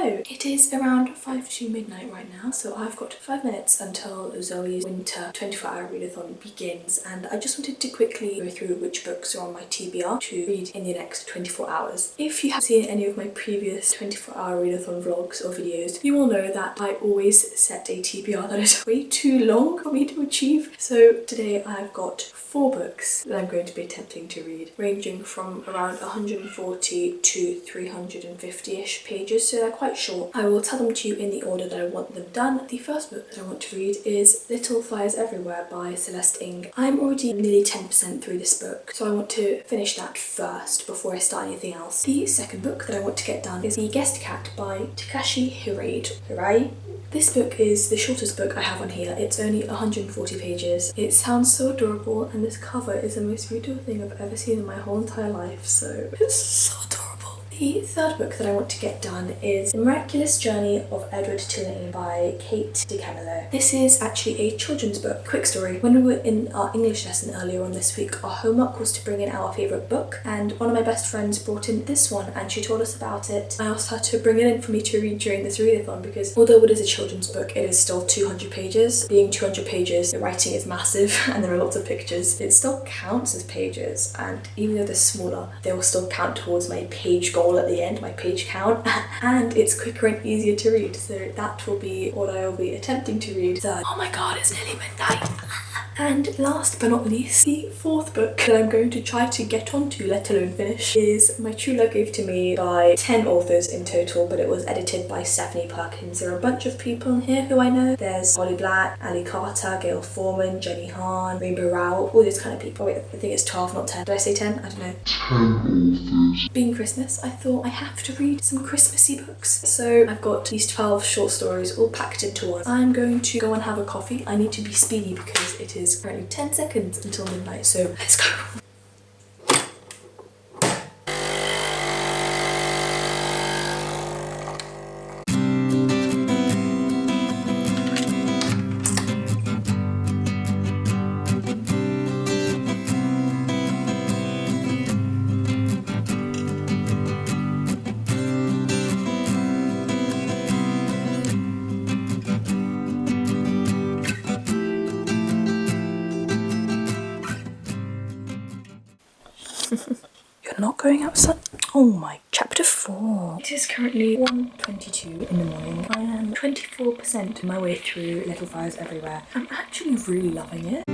Hello! It is around 5 to midnight right now, so I've got 5 minutes until Zoe's winter 24-hour readathon begins, and I just wanted to quickly go through which books are on my TBR to read in the next 24 hours. If you have seen any of my previous 24-hour readathon vlogs or videos, you will know that I always set a TBR that is way too long for me to achieve. So today I've got 4 books that I'm going to be attempting to read, ranging from around 140 to 350-ish pages, so they're quite short. I will tell them to you in the order that I want them done. The first book that I want to read is Little Fires Everywhere by Celeste Ng. I'm already nearly 10% through this book, so I want to finish that first before I start anything else. The second book that I want to get done is The Guest Cat by Takashi Hirai. This book is the shortest book I have on here. It's only 140 pages. It sounds so adorable, and this cover is the most beautiful thing I've ever seen in my whole entire life, so it's so adorable. The third book that I want to get done is The Miraculous Journey of Edward Tulane by Kate DeCamillo. This is actually a children's book. Quick story, when we were in our English lesson earlier on this week, our homework was to bring in our favourite book, and one of my best friends brought in this one and she told us about it. I asked her to bring it in for me to read during this readathon because although it is a children's book, it is still 200 pages. Being 200 pages, the writing is massive and there are lots of pictures. It still counts as pages, and even though they're smaller, they will still count towards my page goal at the end, my page count, and it's quicker and easier to read, so that will be what I will be attempting to read. So, oh my god, it's nearly midnight. And last but not least, the fourth book that I'm going to try to get onto, let alone finish, is My True Love Gave to Me by 10 authors in total, but it was edited by Stephanie Perkins. There are a bunch of people in here who I know. There's Holly Black, Ali Carter, Gail Foreman, Jenny Han, Rainbow Rowell, all these kind of people. Wait, I think it's 12, not 10. Did I say 10? I don't know. 10 authors. Being Christmas, I thought I have to read some Christmassy books. So I've got these 12 short stories all packed into one. I'm going to go and have a coffee. I need to be speedy because it is currently 10 seconds until midnight, so let's go. You're not going outside? Oh my, chapter 4. It is currently 1:22 in the morning. I am 24% my way through Little Fires Everywhere. I'm actually really loving it.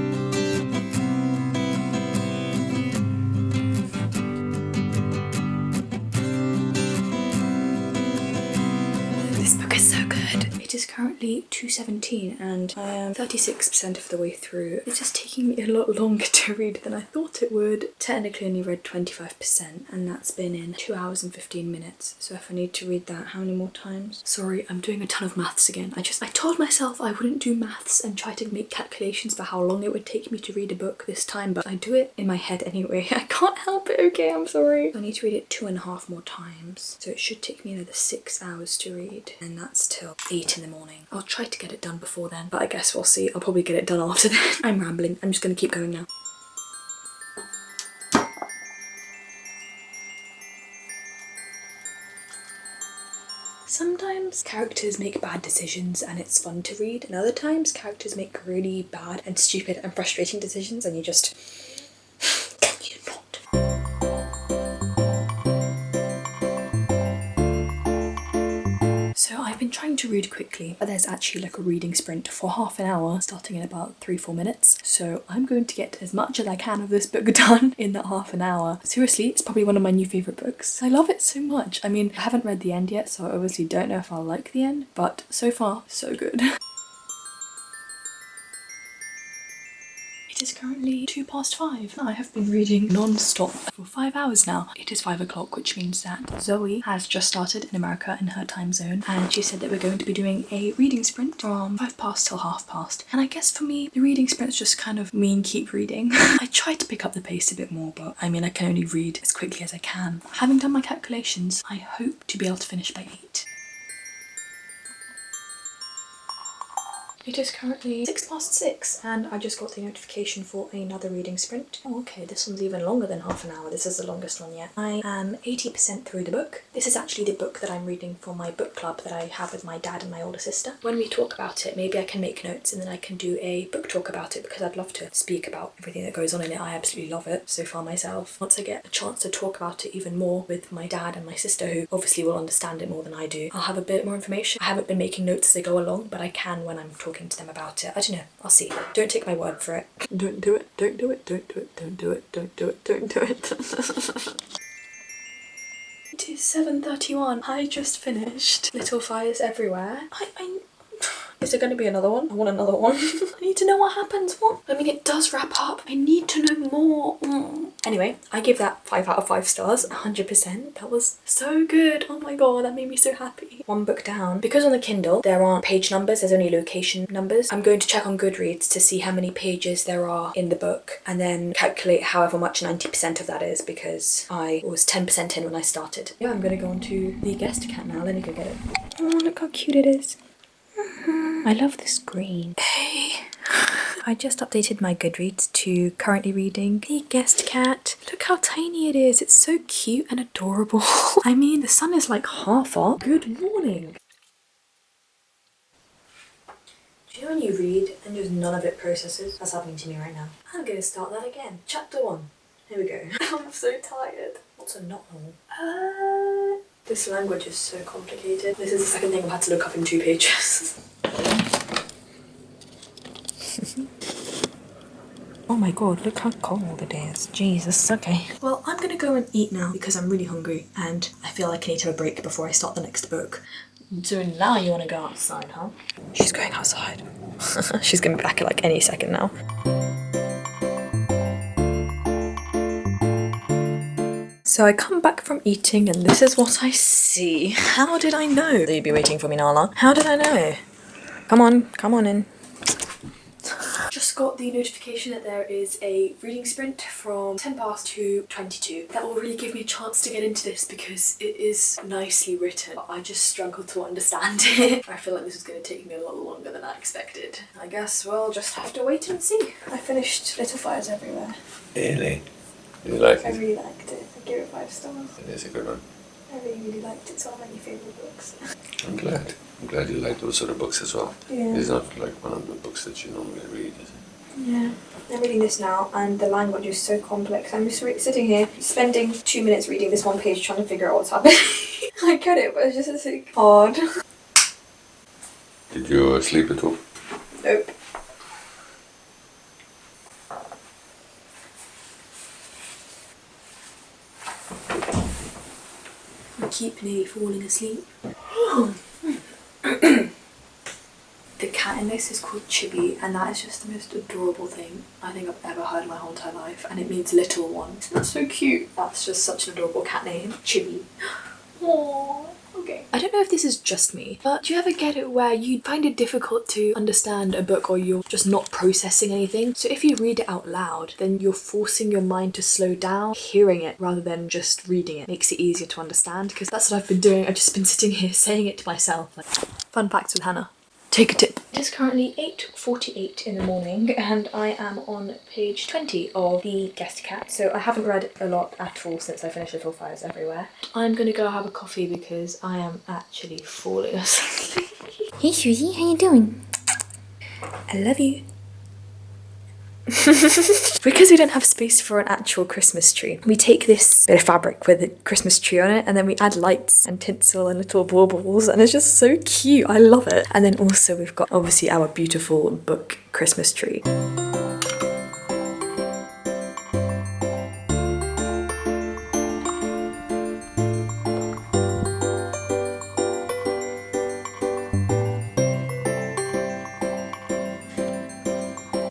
This book is so good. It is currently 2:17 and I am 36% of the way through. It's just taking me a lot longer to read than I thought it would. Technically only read 25% and that's been in 2 hours and 15 minutes. So if I need to read that, how many more times? Sorry, I'm doing a ton of maths again. I told myself I wouldn't do maths and try to make calculations for how long it would take me to read a book this time, but I do it in my head anyway. I can't help it, okay, I'm sorry. I need to read it 2.5 more times. So it should take me another 6 hours to read, and that's till 8 in the morning. I'll try to get it done before then, but I guess we'll see. I'll probably get it done after then. I'm rambling. I'm just gonna keep going now. Sometimes characters make bad decisions and it's fun to read, and other times characters make really bad and stupid and frustrating decisions and you just... can you not? So I've been trying to read quickly, but there's actually like a reading sprint for half an hour starting in about 3-4 minutes. So I'm going to get as much as I can of this book done in that half an hour. Seriously, it's probably one of my new favourite books. I love it so much. I mean, I haven't read the end yet, so I obviously don't know if I'll like the end, but so far, so good. It is currently 5:02. I have been reading non-stop for 5 hours now. It is 5 o'clock, which means that Zoe has just started in America in her time zone, and she said that we're going to be doing a reading sprint from 5 past till 5:30. And I guess for me, the reading sprint's just kind of mean keep reading. I try to pick up the pace a bit more, but I mean, I can only read as quickly as I can. Having done my calculations, I hope to be able to finish by 8. It is currently 6 past 6 and I just got the notification for another reading sprint. Oh, okay, this one's even longer than half an hour. This is the longest one yet. I am 80% through the book. This is actually the book that I'm reading for my book club that I have with my dad and my older sister. When we talk about it, maybe I can make notes and then I can do a book talk about it because I'd love to speak about everything that goes on in it. I absolutely love it so far myself. Once I get a chance to talk about it even more with my dad and my sister, who obviously will understand it more than I do, I'll have a bit more information. I haven't been making notes as I go along, but I can when I'm talking to them about it. I don't know, I'll see. Don't take my word for it. Don't do it, don't do it, don't do it, don't do it, don't do it, don't do it. It is 7:31. I just finished Little Fires Everywhere. Is there going to be another one? I want another one. I need to know what happens. What? I mean, it does wrap up. I need to know more. Anyway, I give that 5 out of 5 stars, 100%. That was so good. Oh my god, that made me so happy. One book down. Because on the Kindle, there aren't page numbers, there's only location numbers. I'm going to check on Goodreads to see how many pages there are in the book and then calculate however much 90% of that is because I was 10% in when I started. Yeah, I'm going to go on to the guest cat now. Let me go get it. Oh, look how cute it is. I love this green. Hey. I just updated my Goodreads to currently reading The Guest Cat. Look how tiny it is. It's so cute and adorable. I mean, the sun is like half up. Good morning. Do you know when you read and just none of it processes? That's happening to me right now. I'm going to start that again. Chapter 1. Here we go. I'm so tired. What's a knothole? This language is so complicated. This is the second thing I've had to look up in 2 pages. Oh my god, look how cold it is. Jesus, okay. Well, I'm gonna go and eat now because I'm really hungry and I feel like I need to have a break before I start the next book. So now you wanna go outside, huh? She's going outside. She's gonna be back at like any second now. So I come back from eating and this is what I see. How did I know that you'd be waiting for me, Nala? How did I know? Come on in. Just got the notification that there is a reading sprint from 10 past to 22. That will really give me a chance to get into this because it is nicely written, but I just struggle to understand it. I feel like this is going to take me a lot longer than I expected. I guess we'll just have to wait and see. I finished Little Fires Everywhere. Really? You like it? I really liked it. I gave it 5 stars. It is a good one. I really liked it. It's one of my favourite books. I'm glad. I'm glad you like those sort of books as well. Yeah. It's not like one of the books that you normally read, is it? Yeah. I'm reading this now and the language is so complex. I'm just sitting here spending 2 minutes reading this one page trying to figure out what's happening. I get it, but it's just like hard. Did you sleep at all? Nope. I keep nearly falling asleep. The cat in this is called Chibi and that is just the most adorable thing I think I've ever heard in my whole entire life, and it means little one. Isn't that so cute? That's just such an adorable cat name. Chibi. Aww. Okay. I don't know if this is just me, but do you ever get it where you find it difficult to understand a book or you're just not processing anything? So if you read it out loud, then you're forcing your mind to slow down, hearing it rather than just reading it. Makes it easier to understand because that's what I've been doing. I've just been sitting here saying it to myself. Like, fun facts with Hannah. Take a tip. It is currently 8:48 in the morning and I am on page 20 of The Guest Cat. So I haven't read a lot at all since I finished Little Fires Everywhere. I'm gonna go have a coffee because I am actually falling asleep. Hey Susie, how you doing? I love you. Because we don't have space for an actual Christmas tree, we take this bit of fabric with a Christmas tree on it and then we add lights and tinsel and little baubles and it's just so cute. I love it. And then also we've got obviously our beautiful book Christmas tree.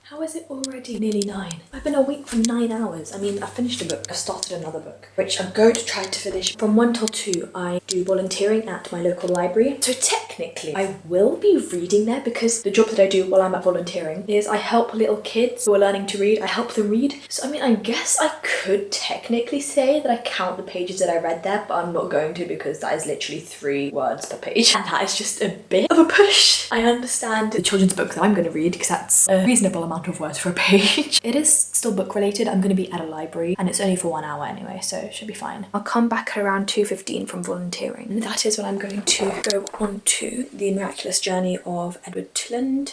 How is it already nearly 9? My I've been awake for 9 hours. I mean, I finished a book, I started another book, which I'm going to try to finish. From 1 till 2, I do volunteering at my local library. So technically, I will be reading there because the job that I do while I'm at volunteering is I help little kids who are learning to read. I help them read. So I mean, I guess I could technically say that I count the pages that I read there, but I'm not going to because that is literally 3 words per page. And that is just a bit of a push. I understand the children's book that I'm going to read because that's a reasonable amount of words for a page. It is still book related. I'm going to be at a library and it's only for 1 hour anyway, so it should be fine. I'll come back at around 2:15 from volunteering. And that is when I'm going to go on to the miraculous journey of Edward Tulane.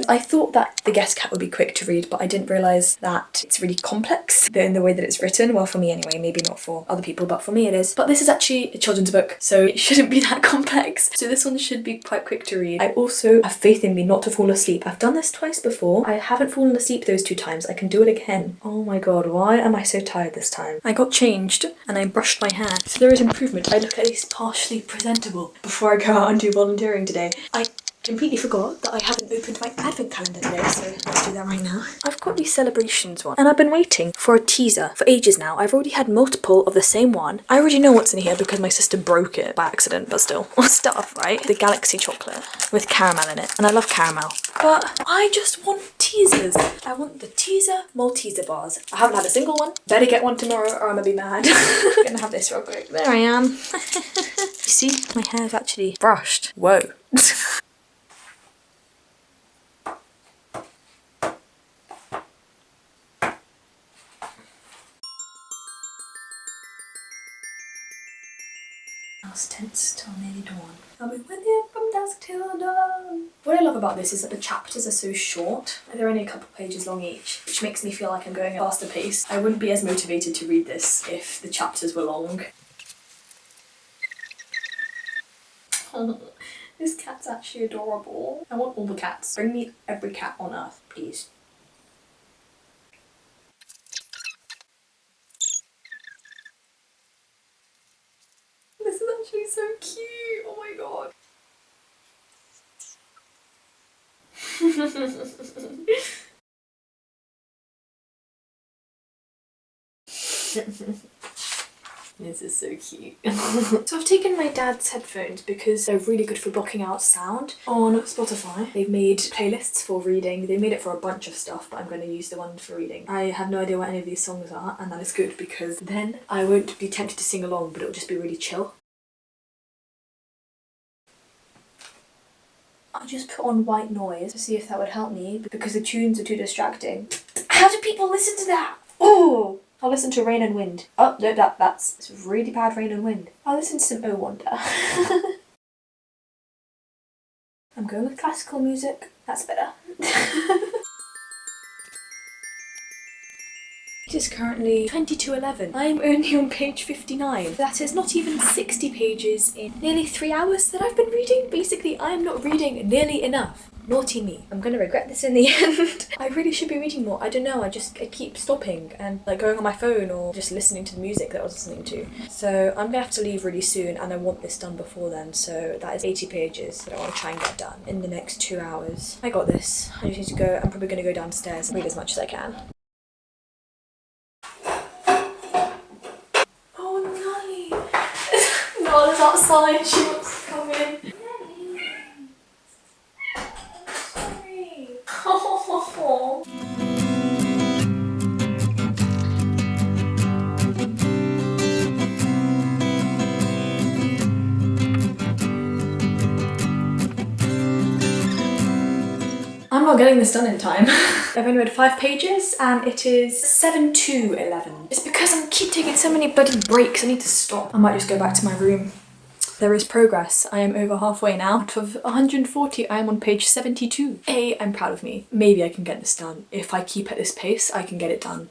I thought that The Guest Cat would be quick to read, but I didn't realise that it's really complex in the way that it's written. Well, for me anyway, maybe not for other people, but for me it is. But this is actually a children's book, so it shouldn't be that complex. So this one should be quite quick to read. I also have faith in me not to fall asleep. I've done this twice before. I haven't fallen asleep those 2 times. I can do it again. Oh my god, why am I so tired this time? I got changed and I brushed my hair, so there is improvement. I look at least partially presentable before I go out and do volunteering today. I completely forgot that I haven't opened my advent calendar today, so let's do that right now. I've got these celebrations one, and I've been waiting for a teaser for ages now. I've already had multiple of the same one. I already know what's in here because my sister broke it by accident, but still. Stuff, right? The Galaxy chocolate with caramel in it, and I love caramel. But I just want teasers. I want the teaser Malteser bars. I haven't had a single one. Better get one tomorrow or I'm gonna be mad. I'm gonna have this real quick. There I am. You see, my hair's actually brushed. Whoa. Tense till nearly dawn. I'll be with you from dusk till dawn. What I love about this is that the chapters are so short. They're only a couple pages long each, which makes me feel like I'm going at a faster pace. I wouldn't be as motivated to read this if the chapters were long. Oh, this cat's actually adorable. I want all the cats. Bring me every cat on earth, please. This is actually so cute. Oh my god. This is so cute. So I've taken my dad's headphones because they're really good for blocking out sound. On Spotify, they've made playlists for reading. They made it for a bunch of stuff, but I'm going to use the one for reading. I have no idea what any of these songs are, and that is good because then I won't be tempted to sing along, but it'll just be really chill. I just put on white noise to see if that would help me because the tunes are too distracting. How do people listen to that? Oh! I'll listen to Rain and Wind. Oh, no, that's really bad Rain and Wind. I'll listen to some Oh Wonder. I'm going with classical music. That's better. It is currently 20:11. I'm only on page 59. That is not even 60 pages in nearly 3 hours that I've been reading. Basically, I am not reading nearly enough. Naughty me. I'm gonna regret this in the end. I really should be reading more. I don't know, I keep stopping and like going on my phone or just listening to the music that I was listening to. So I'm gonna have to leave really soon and I want this done before then. So that is 80 pages that I want to try and get done in the next 2 hours. I got this. I just need to go. I'm probably gonna go downstairs and read as much as I can. Oh, Nolly. Nola's outside. She wants to come in. Oh. I'm not getting this done in time. I've only read 5 pages and it is 7:11. It's because I keep taking so many bloody breaks. I need to stop. I might just go back to my room. There is progress. I am over halfway now. Out of 140, I am on page 72. I'm proud of me. Maybe I can get this done. If I keep at this pace, I can get it done.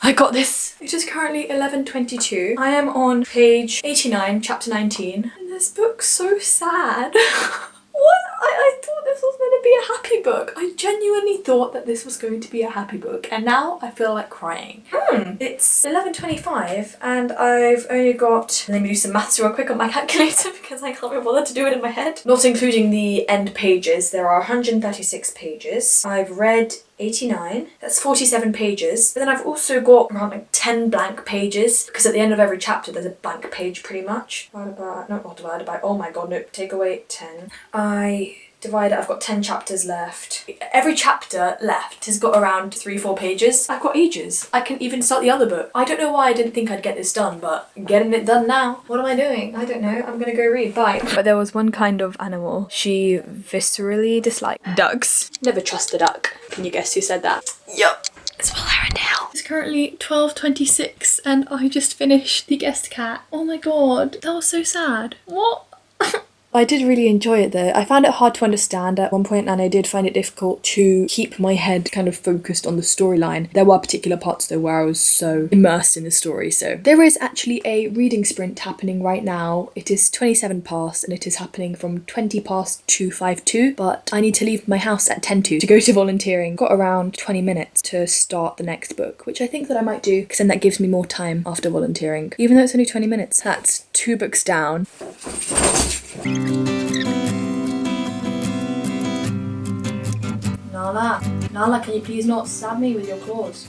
I got this. It is currently 11:22. I am on page 89, chapter 19. And this book's so sad. What? I thought this was meant to be a happy book. I genuinely thought that this was going to be a happy book, and now I feel like crying. It's 11:25 and I've only got, let me do some maths real quick on my calculator because I can't be bothered to do it in my head. Not including the end pages, there are 136 pages. I've read 89, that's 47 pages. But then I've also got around like 10 blank pages because at the end of every chapter there's a blank page pretty much. Not divided by, oh my god, no, take away 10. I've got 10 chapters left. Every chapter left has got around 3-4 pages. I've got ages. I can even start the other book. I don't know why I didn't think I'd get this done, but I'm getting it done now. What am I doing? I don't know. I'm gonna go read. Bye. But there was one kind of animal she viscerally disliked. Ducks. Never trust a duck. Can you guess who said that? Yup. It's Will Arundel. It's currently 12:26 and I just finished The Guest Cat. Oh my god. That was so sad. What? I did really enjoy it though. I found it hard to understand at one point and I did find it difficult to keep my head kind of focused on the storyline. There were particular parts though where I was so immersed in the story. So there is actually a reading sprint happening right now. It is 27 past and it is happening from 20 past to 5:02, but I need to leave my house at 10:02 to go to volunteering. Got around 20 minutes to start the next book, which I think that I might do because then that gives me more time after volunteering. Even though it's only 20 minutes, that's 2 books down. Nala, can you please not stab me with your claws?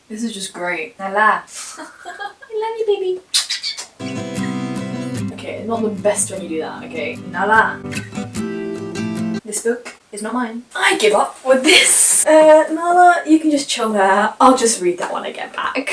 This is just great. Nala. I love you, baby. Okay, not the best when you do that, okay? Nala. This book is not mine. I give up with this. Nala, you can just chill there. I'll just read that when I get back.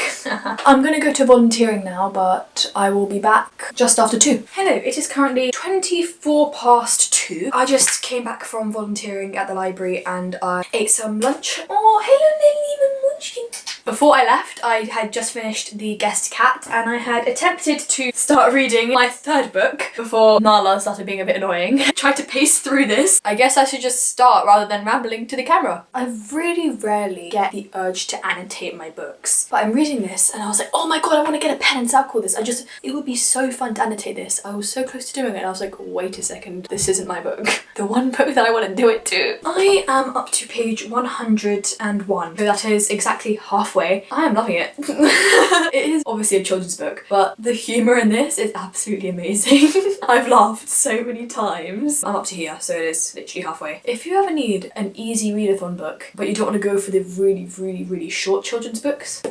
I'm gonna go to volunteering now, but I will be back just after 2. Hello, it is currently 24 past 2. I just came back from volunteering at the library and I ate some lunch. Oh, hello, Nelly, munchkin. Before I left, I had just finished The Guest Cat and I had attempted to start reading my 3rd book before Nala started being a bit annoying. Tried to pace through this. I guess I should just start rather than rambling to the camera. I really rarely get the urge to annotate my books, but I'm reading this and I was like, oh my god, I want to get a pen and circle this. It would be so fun to annotate this. I was so close to doing it and I was like, wait a second, this isn't my book. The one book that I want to do it to. I am up to page 101, so that is exactly halfway. I am loving it. It is obviously a children's book, but the humour in this is absolutely amazing. I've laughed so many times. I'm up to here, so it is literally halfway. If you ever need an easy readathon book, but you don't want to go for the really short children's books,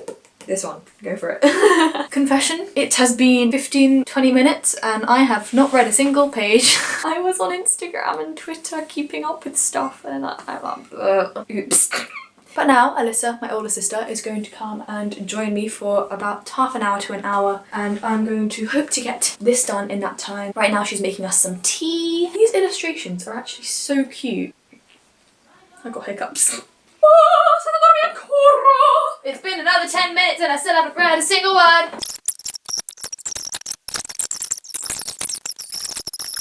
this one, go for it. Confession, it has been 15-20 minutes and I have not read a single page. I was on Instagram and Twitter keeping up with stuff and oops. But now Alyssa, my older sister, is going to come and join me for about half an hour to an hour and I'm going to hope to get this done in that time. Right now she's making us some tea. These illustrations are actually so cute. I got hiccups. It's been another 10 minutes and I still haven't read a single word.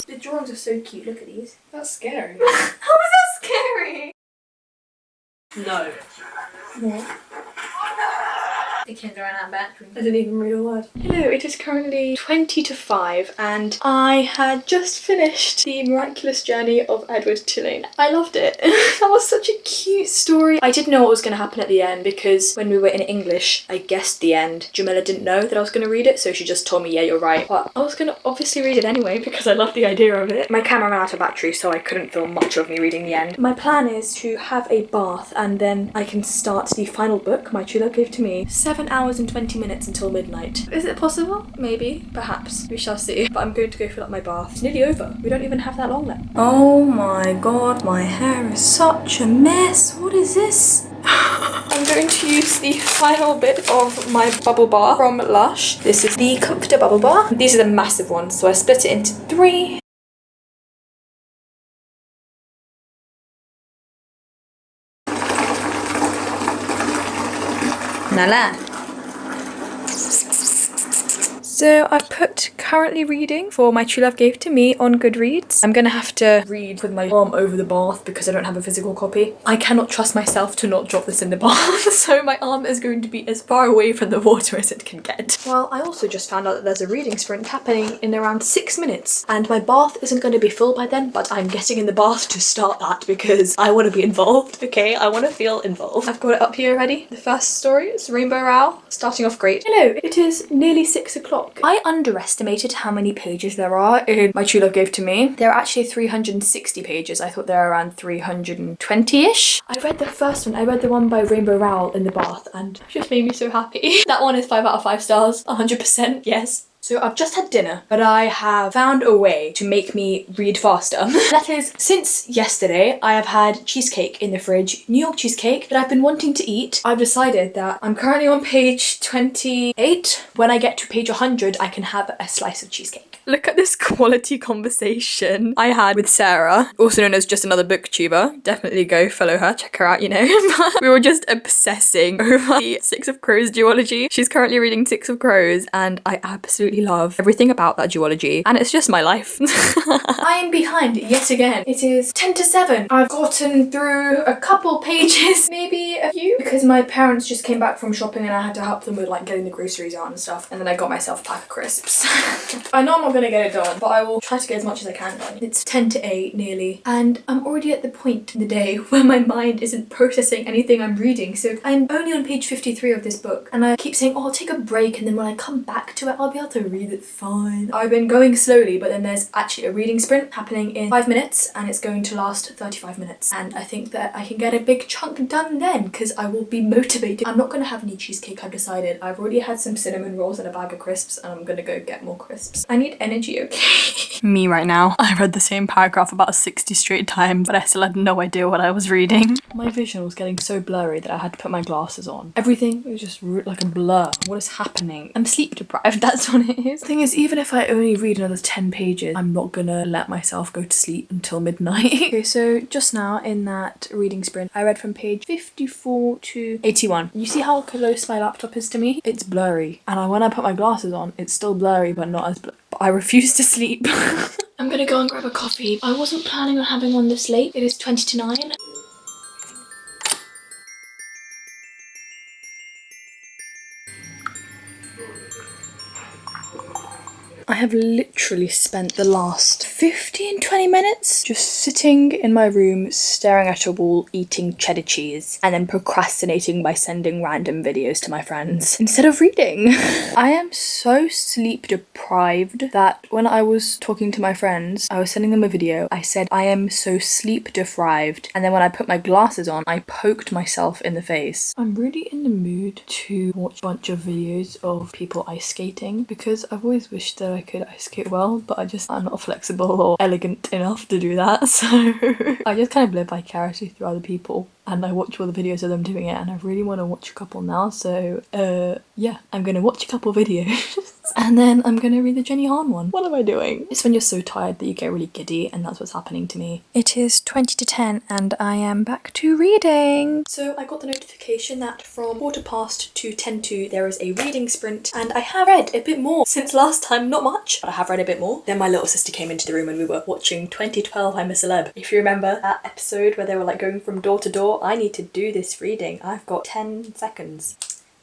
The drawings are so cute, look at these. That's scary. How is that scary? No. What? The kids are out of battery. I didn't even read a word. Hello, it is currently 20 to 5 and I had just finished The Miraculous Journey of Edward Tulane. I loved it. That was such a cute story. I didn't know what was going to happen at the end because when we were in English, I guessed the end. Jamila didn't know that I was going to read it, so she just told me, yeah, you're right. But I was going to obviously read it anyway because I love the idea of it. My camera ran out of battery, so I couldn't film much of me reading the end. My plan is to have a bath and then I can start the final book my true love gave to me. 7 hours and 20 minutes until midnight. Is it possible? Maybe. Perhaps. We shall see. But I'm going to go fill up my bath. It's nearly over. We don't even have that long left. Oh my god, my hair is such a mess. What is this? I'm going to use the final bit of my bubble bar from Lush. This is the Comforter Bubble Bar. These are the massive ones, so I split it into 3. Nala. So I've put currently reading for My True Love Gave to Me on Goodreads. I'm gonna have to read with my arm over the bath because I don't have a physical copy. I cannot trust myself to not drop this in the bath, so my arm is going to be as far away from the water as it can get. Well, I also just found out that there's a reading sprint happening in around 6 minutes, and my bath isn't going to be full by then, but I'm getting in the bath to start that because I want to be involved, okay? I want to feel involved. I've got it up here already. The first story is Rainbow Owl, starting off great. Hello, it is nearly 6 o'clock. I underestimated how many pages there are in My True Love Gave to Me. There are actually 360 pages. I thought there were around 320-ish. I read the first one. I read the one by Rainbow Owl in the bath, and it just made me so happy. That one is 5 out of 5 stars, 100%, yes. So I've just had dinner, but I have found a way to make me read faster. That is, since yesterday, I have had cheesecake in the fridge, New York cheesecake that I've been wanting to eat. I've decided that I'm currently on page 28. When I get to page 100, I can have a slice of cheesecake. Look at this quality conversation I had with Sarah, also known as just another booktuber. Definitely go follow her, check her out, you know. We were just obsessing over the Six of Crows duology. She's currently reading Six of Crows, and I absolutely love everything about that duology, and it's just my life. I am behind yet again. It is 10 to 7. I've gotten through a couple pages, maybe a few, because my parents just came back from shopping and I had to help them with like getting the groceries out and stuff, and then I got myself a pack of crisps. I know I'm not gonna get it done, but I will try to get as much as I can done. It's 10 to 8 nearly, and I'm already at the point in the day where my mind isn't processing anything I'm reading, so I'm only on page 53 of this book, and I keep saying, oh, I'll take a break, and then when I come back to it, I'll be able to read it fine. I've been going slowly, but then there's actually a reading sprint happening in 5 minutes, and it's going to last 35 minutes, and I think that I can get a big chunk done then, because I will be motivated. I'm not gonna have any cheesecake, I've decided. I've already had some cinnamon rolls and a bag of crisps, and I'm gonna go get more crisps. I need energy, okay? Me right now. I read the same paragraph about 60 straight times, but I still had no idea what I was reading. My vision was getting so blurry that I had to put my glasses on. Everything was just like a blur. What is happening? I'm sleep deprived, that's what it is. The thing is, even if I only read another 10 pages, I'm not gonna let myself go to sleep until midnight. Okay, so just now in that reading sprint, I read from page 54 to 81. You see how close my laptop is to me? It's blurry. And when I put my glasses on, it's still blurry, but not as blurry. But I refuse to sleep. I'm gonna go and grab a coffee. I wasn't planning on having one this late. It is 20 to 9. I have literally spent the last 15-20 minutes just sitting in my room, staring at a wall, eating cheddar cheese, and then procrastinating by sending random videos to my friends instead of reading. I am so sleep deprived that when I was talking to my friends, I was sending them a video, I said, I am so sleep deprived, and then when I put my glasses on, I poked myself in the face. I'm really in the mood to watch a bunch of videos of people ice skating because I've always wished that I could ice skate well, but I'm not flexible or elegant enough to do that, so I just kind of live vicariously through other people, and I watch all the videos of them doing it, and I really want to watch a couple now, so yeah, I'm gonna watch a couple videos and then I'm gonna read the Jenny Han one. What am I doing? It's when you're so tired that you get really giddy, and that's what's happening to me. It is 20 to 10 and I am back to reading. So I got the notification that from 1:15 to 10 to there is a reading sprint, and I have read a bit more since last time. Not much, but I have read a bit more. Then my little sister came into the room and we were watching 2012 I'm a Celeb. If you remember that episode where they were like going from door to door, I need to do this reading. I've got 10 seconds.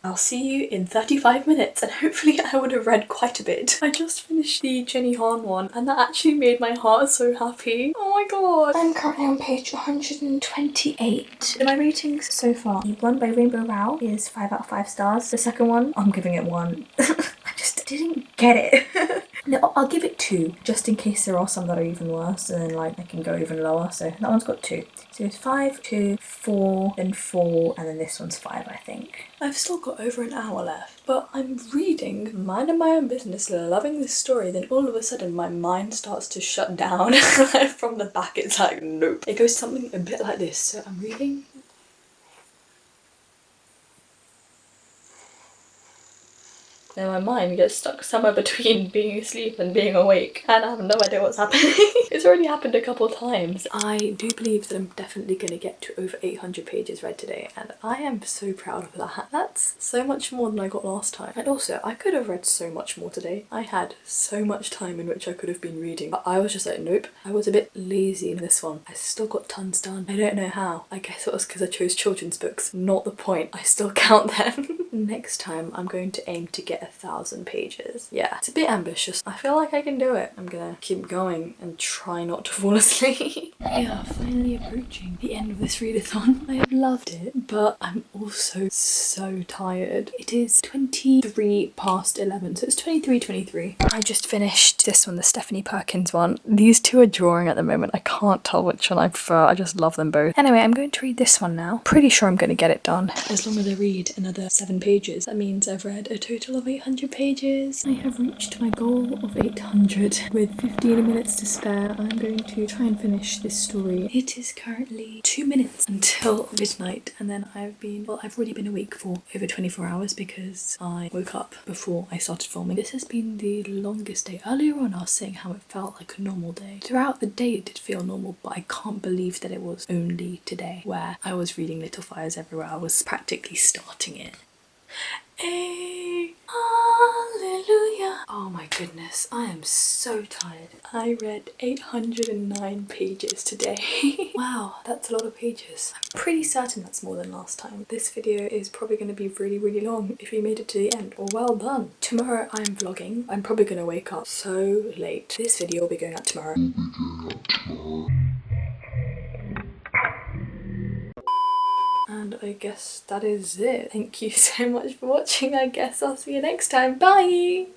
I'll see you in 35 minutes and hopefully I would have read quite a bit. I just finished the Jenny Han one and that actually made my heart so happy. Oh my god. I'm currently on page 128. My ratings so far. The one by Rainbow Owl is 5 out of 5 stars. The second one, I'm giving it 1. I just didn't get it. No, I'll give it 2 just in case there are some that are even worse, and then like I can go even lower. So that one's got 2. So it's 5, 2, 4, then 4, and then this one's 5, I think. I've still got over an hour left, but I'm reading, minding my own business, loving this story, then all of a sudden my mind starts to shut down. From the back it's like, nope. It goes something a bit like this. So I'm reading. then my mind gets stuck somewhere between being asleep and being awake, and I have no idea what's happening. It's already happened a couple times. I do believe that I'm definitely going to get to over 800 pages read today, and I am so proud of that. That's so much more than I got last time. And also, I could have read so much more today. I had so much time in which I could have been reading, but I was just like, nope. I was a bit lazy in this one. I still got tons done. I don't know how. I guess it was because I chose children's books. Not the point. I still count them. Next time, I'm going to aim to get 1,000 pages. Yeah, it's a bit ambitious. I feel like I can do it. I'm gonna keep going and try not to fall asleep. We are finally approaching the end of this readathon. I have loved it, but I'm also so tired. It is 23 past 11, so it's 23:23. I just finished this one, the Stephanie Perkins one. These two are drawing at the moment. I can't tell which one I prefer. I just love them both. Anyway, I'm going to read this one now. Pretty sure I'm going to get it done. As long as I read another 7 pages, that means I've read a total of 800 pages. I have reached my goal of 800. With 15 minutes to spare, I'm going to try and finish this story. It is currently 2 minutes until midnight, and then I've already been awake for over 24 hours because I woke up before I started filming. This has been the longest day. Earlier on I was saying how it felt like a normal day. Throughout the day it did feel normal, but I can't believe that it was only today where I was reading Little Fires Everywhere. I was practically starting it. Hey, hallelujah. Oh my goodness, I am so tired. I read 809 pages today. Wow, that's a lot of pages. I'm pretty certain that's more than last time. This video is probably going to be really, really long if you made it to the end. Well done. Tomorrow I'm vlogging. I'm probably going to wake up so late. This video will be going out tomorrow. And I guess that is it. Thank you so much for watching. I guess I'll see you next time. Bye!